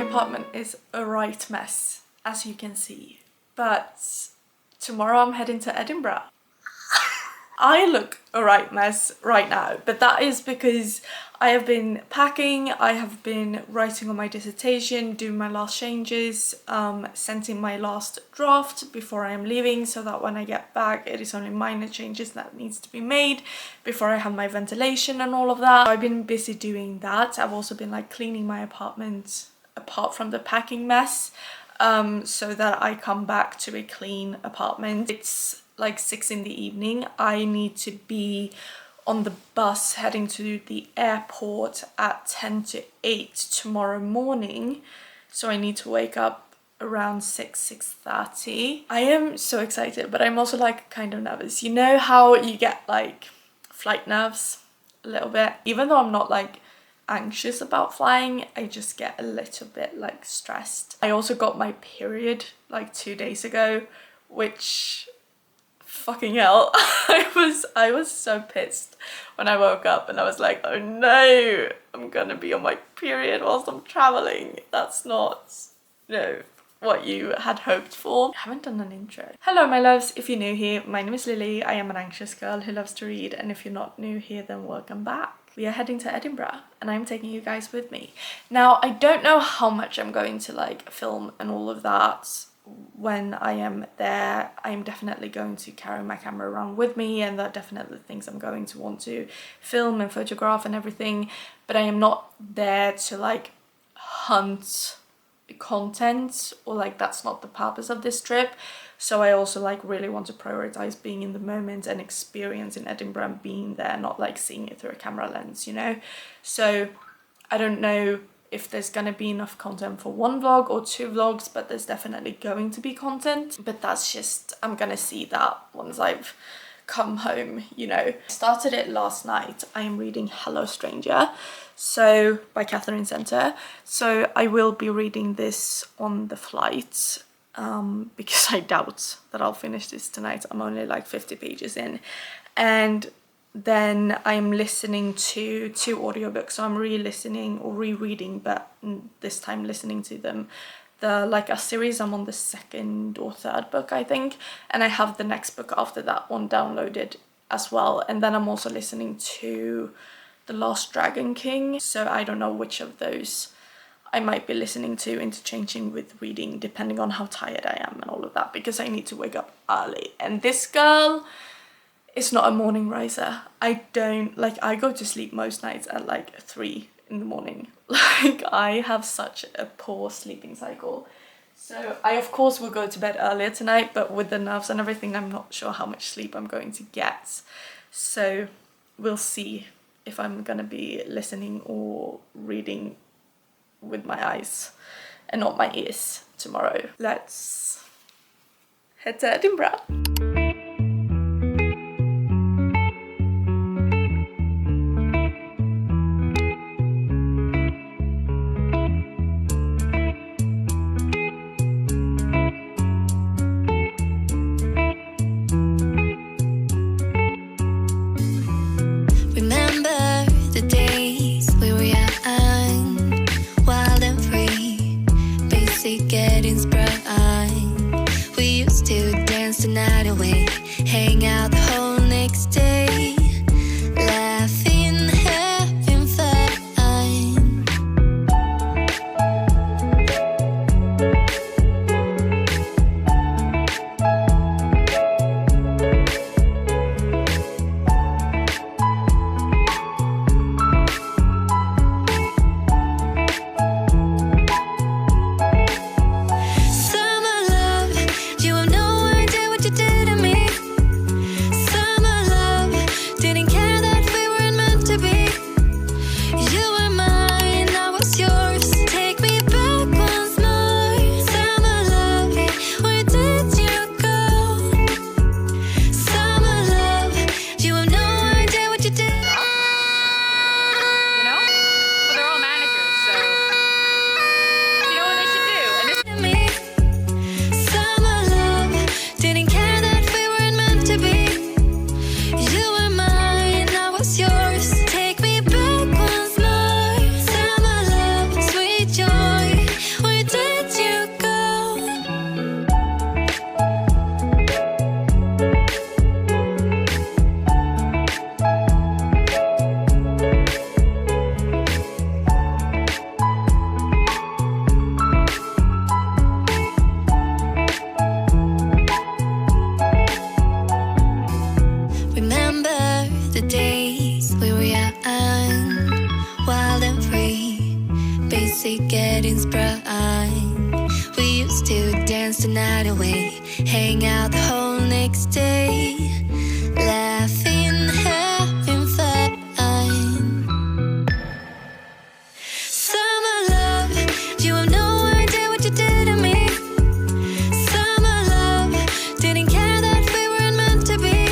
apartment is a right mess, as you can see, but tomorrow I'm heading to Edinburgh. I look a right mess right now, but that is because I have been packing, I have been writing on my dissertation, doing my last changes, sending my last draft before I am leaving, so that when I get back it is only minor changes that needs to be made before I have my ventilation and all of that. I've been busy doing that. I've also been like cleaning my apartment apart from the packing mess, so that I come back to a clean apartment. It's like 6 in the evening. I need to be on the bus heading to the airport at 10 to 8 tomorrow morning, so I need to wake up around 6:30. I am so excited, but I'm also like kind of nervous. You know how you get like flight nerves a little bit? Even though I'm not like anxious about flying, I just get a little bit like stressed. I also got my period like 2 days ago, which fucking hell. I was so pissed when I woke up and I was like, oh no, I'm gonna be on my period whilst I'm traveling. That's not, no, what you had hoped for. I haven't done an intro. Hello my loves, if you're new here, my name is Lily. I am an anxious girl who loves to read, and if you're not new here, then welcome back. We are heading to Edinburgh and I'm taking you guys with me. Now, I don't know how much I'm going to like film and all of that when I am there. I am definitely going to carry my camera around with me, and there are definitely things I'm going to want to film and photograph and everything, but I am not there to like hunt content, or like that's not the purpose of this trip. So I also like really want to prioritize being in the moment and experiencing Edinburgh and being there, not like seeing it through a camera lens, you know? So I don't know if there's gonna be enough content for 1 vlog or 2 vlogs, but there's definitely going to be content. But that's just, I'm gonna see that once I've come home, you know. I started it last night. I am reading Hello Stranger, so by Catherine Center. So I will be reading this on the flight, because I doubt that I'll finish this tonight. I'm only like 50 pages in. And then I'm listening to 2 audiobooks, so I'm re-listening or rereading, but this time listening to them. The like a series, I'm on the 2nd or 3rd book, I think, and I have the next book after that one downloaded as well. And then I'm also listening to The Last Dragon King, so I don't know which of those I might be listening to, interchanging with reading depending on how tired I am and all of that, because I need to wake up early. And this girl is not a morning riser. I don't, like, I go to sleep most nights at like 3 in the morning. Like, I have such a poor sleeping cycle. So I of course will go to bed earlier tonight, but with the nerves and everything, I'm not sure how much sleep I'm going to get. So we'll see if I'm gonna be listening or reading with my eyes and not my ears tomorrow. Let's head to Edinburgh. Getting sprung. We used to dance the night away, hang out the whole next day, laughing, having fun. Summer love, night away, hang out the whole next day, laughing, having fun. Summer love, you have no idea what you did to me. Summer love, didn't care that we weren't meant to be.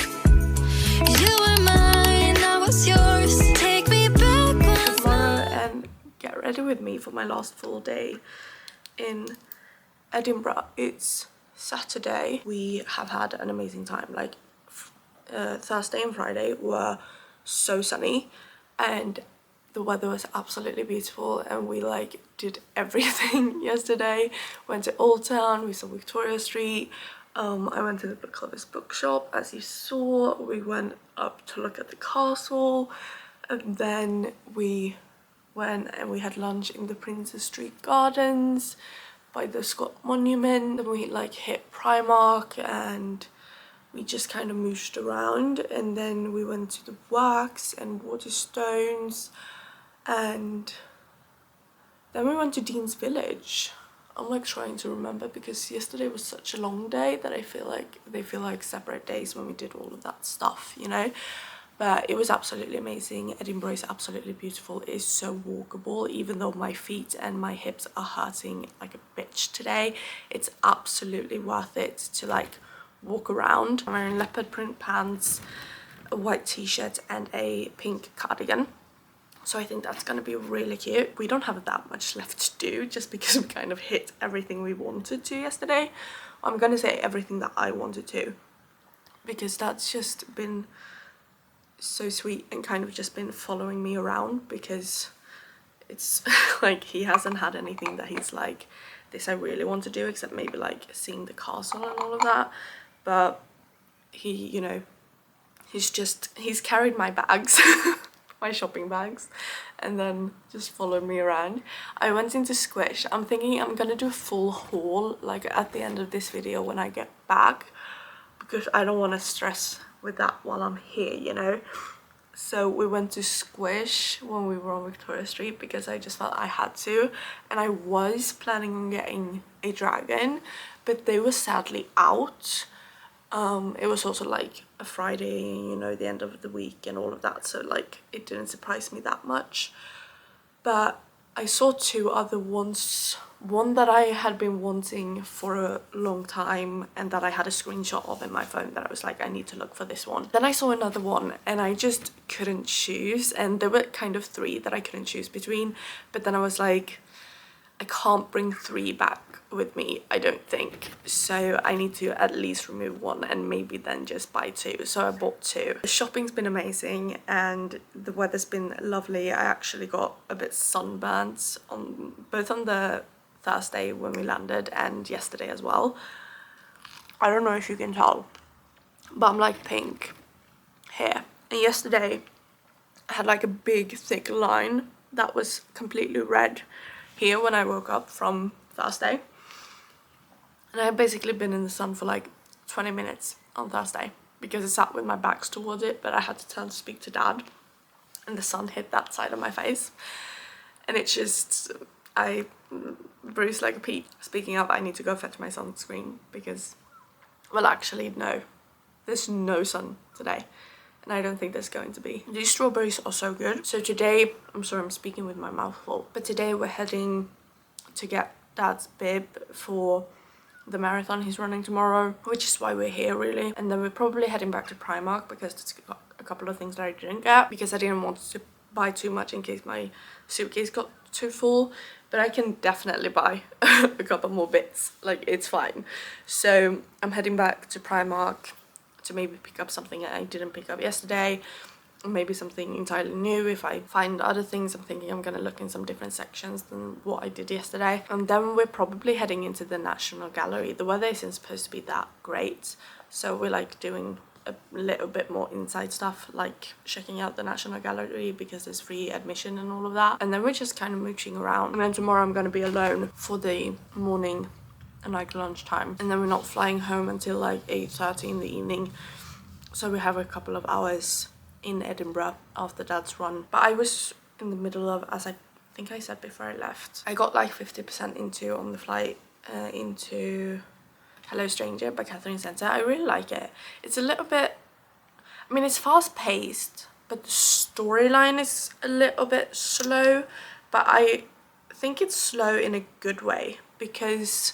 You were mine, I was yours. Take me back once Tomorrow and get ready with me for my last full day in Edinburgh. It's Saturday. We have had an amazing time. Like Thursday and Friday were so sunny and the weather was absolutely beautiful, and we like did everything yesterday. Went to Old Town, we saw Victoria Street. I went to the book club's bookshop, as you saw. We went up to look at the castle, and then we went and we had lunch in the Princess Street Gardens by the Scott Monument. Then we like hit Primark and we just kind of mooshed around, and then we went to the Wax and Waterstones, and then we went to Dean's Village. I'm like trying to remember because yesterday was such a long day that I feel like they feel like separate days when we did all of that stuff, you know. But it was absolutely amazing. Edinburgh is absolutely beautiful. It is so walkable, even though my feet and my hips are hurting like a bitch today. It's absolutely worth it to like walk around. I'm wearing leopard print pants, a white t-shirt and a pink cardigan. So I think that's going to be really cute. We don't have that much left to do just because we kind of hit everything we wanted to yesterday. I'm going to say everything that I wanted to, because that's just been so sweet and kind of just been following me around, because it's like he hasn't had anything that he's like, this I really want to do, except maybe like seeing the castle and all of that. But he, you know, he's carried my bags my shopping bags, and then just followed me around. I went into Squish. I'm thinking I'm gonna do a full haul like at the end of this video when I get back, because I don't want to stress with that while I'm here, you know. So we went to Squish when we were on Victoria Street because I just felt I had to, and I was planning on getting a dragon, but they were sadly out. It was also like a Friday, you know, the end of the week and all of that, so like it didn't surprise me that much. But I saw two other ones, one that I had been wanting for a long time and that I had a screenshot of in my phone that I was like, I need to look for this one. Then I saw another one and I just couldn't choose, and there were kind of three that I couldn't choose between, but then I was like, I can't bring three back with me, I don't think, so I need to at least remove one and maybe then just buy two. So I bought two. The shopping's been amazing and the weather's been lovely. I actually got a bit sunburnt on both on the Thursday when we landed and yesterday as well. I don't know if you can tell, but I'm like pink here, and yesterday I had like a big thick line that was completely red here when I woke up from Thursday. And I had basically been in the sun for like 20 minutes on Thursday because I sat with my back towards it, but I had to turn to speak to Dad and the sun hit that side of my face. And it's just, I bruised like a pea. Speaking of, I need to go fetch my sunscreen because, well actually no, there's no sun today. And I don't think there's going to be. These strawberries are so good. So today, I'm sorry I'm speaking with my mouth full, but today we're heading to get Dad's bib for the marathon he's running tomorrow, which is why we're here really. And then we're probably heading back to Primark because there's a couple of things that I didn't get because I didn't want to buy too much in case my suitcase got too full, but I can definitely buy a couple more bits, like it's fine. So I'm heading back to Primark to maybe pick up something I didn't pick up yesterday, or maybe something entirely new. If I find other things, I'm thinking I'm gonna look in some different sections than what I did yesterday. And then we're probably heading into the National Gallery. The weather isn't supposed to be that great, so we're like doing a little bit more inside stuff, like checking out the National Gallery because there's free admission and all of that. And then we're just kind of mooching around. And then tomorrow I'm gonna be alone for the morning and like lunchtime, and then we're not flying home until like 8:30 in the evening, so we have a couple of hours in Edinburgh after Dad's run. But I was in the middle of, as I think I said before I left, I got like 50% into on the flight into Hello Stranger by Catherine Center. I really like it. It's a little bit, I mean, it's fast paced, but the storyline is a little bit slow, but I think it's slow in a good way, because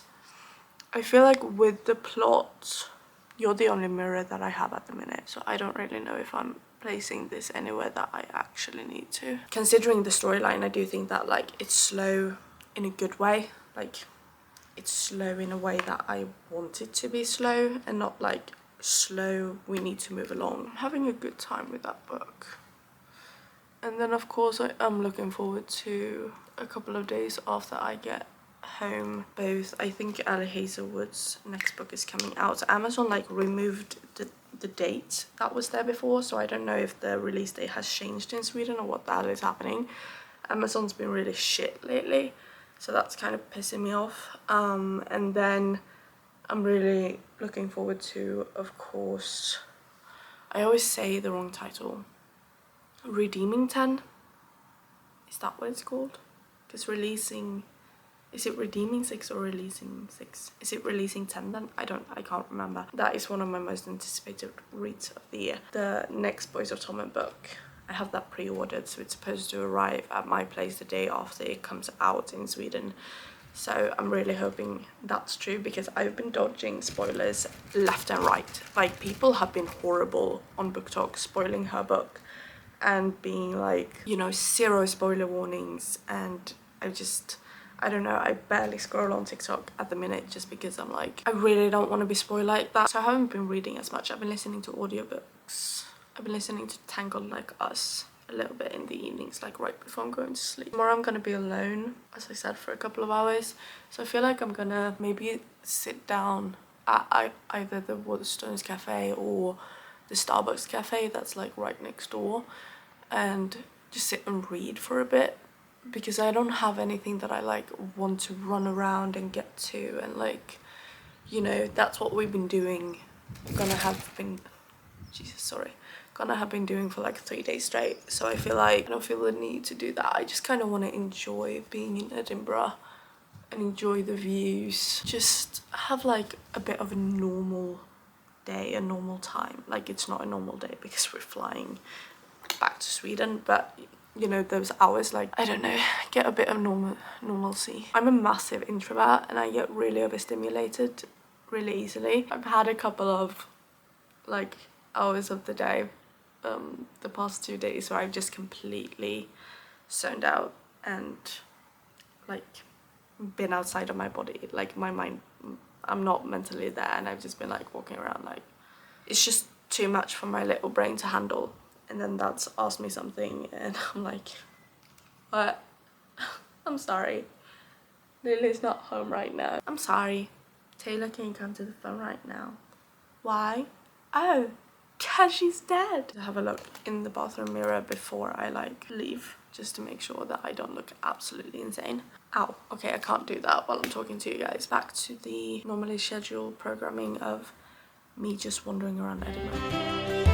I feel like with the plot, you're the only mirror that I have at the minute, so I don't really know if I'm placing this anywhere that I actually need to. Considering the storyline, I do think that like it's slow in a good way, like it's slow in a way that I want it to be slow, and not like slow we need to move along. I'm having a good time with that book. And then of course I am looking forward to a couple of days after I get home. Both, I think Ali Hazelwood's next book is coming out. Amazon like removed the date that was there before, so I don't know if the release date has changed in Sweden or what the hell is happening. Amazon's been really shit lately, so that's kind of pissing me off. And then I'm really looking forward to, of course, I always say the wrong title, Redeeming 10? Is that what it's called? Because releasing, is it Redeeming 6 or Releasing 6? Is it Releasing 10 then? I can't remember. That is one of my most anticipated reads of the year. The next Boys of Tommen book, I have that pre-ordered, so it's supposed to arrive at my place the day after it comes out in Sweden. So I'm really hoping that's true, because I've been dodging spoilers left and right. Like, people have been horrible on Book Talk spoiling her book and being like, you know, 0 spoiler warnings, and I don't know, I barely scroll on TikTok at the minute just because I'm like, I really don't want to be spoiled like that. So I haven't been reading as much. I've been listening to audiobooks. I've been listening to Tangled Like Us a little bit in the evenings, like right before I'm going to sleep. Tomorrow I'm gonna be alone, as I said, for a couple of hours. So I feel like I'm gonna maybe sit down at either the Waterstones Cafe or the Starbucks Cafe that's like right next door, and just sit and read for a bit, because I don't have anything that I like want to run around and get to, and like, you know, that's what we've been doing, gonna have been doing for like 3 days straight. So I feel like I don't feel the need to do that. I just kind of want to enjoy being in Edinburgh and enjoy the views, just have like a bit of a normal day, a normal time. Like, it's not a normal day because we're flying back to Sweden, but you know, those hours, like, I don't know, get a bit of normalcy. I'm a massive introvert and I get really overstimulated really easily. I've had a couple of like hours of the day the past 2 days where I've just completely zoned out and like been outside of my body, like my mind, I'm not mentally there, and I've just been like walking around like it's just too much for my little brain to handle. And then that's asked me something and I'm like, what? I'm sorry, Lily's not home right now. I'm sorry, Taylor, can you come to the phone right now? Why? Oh, cause she's dead. Have a look in the bathroom mirror before I like leave, just to make sure that I don't look absolutely insane. Ow, okay, I can't do that while I'm talking to you guys. Back to the normally scheduled programming of me just wandering around Edinburgh.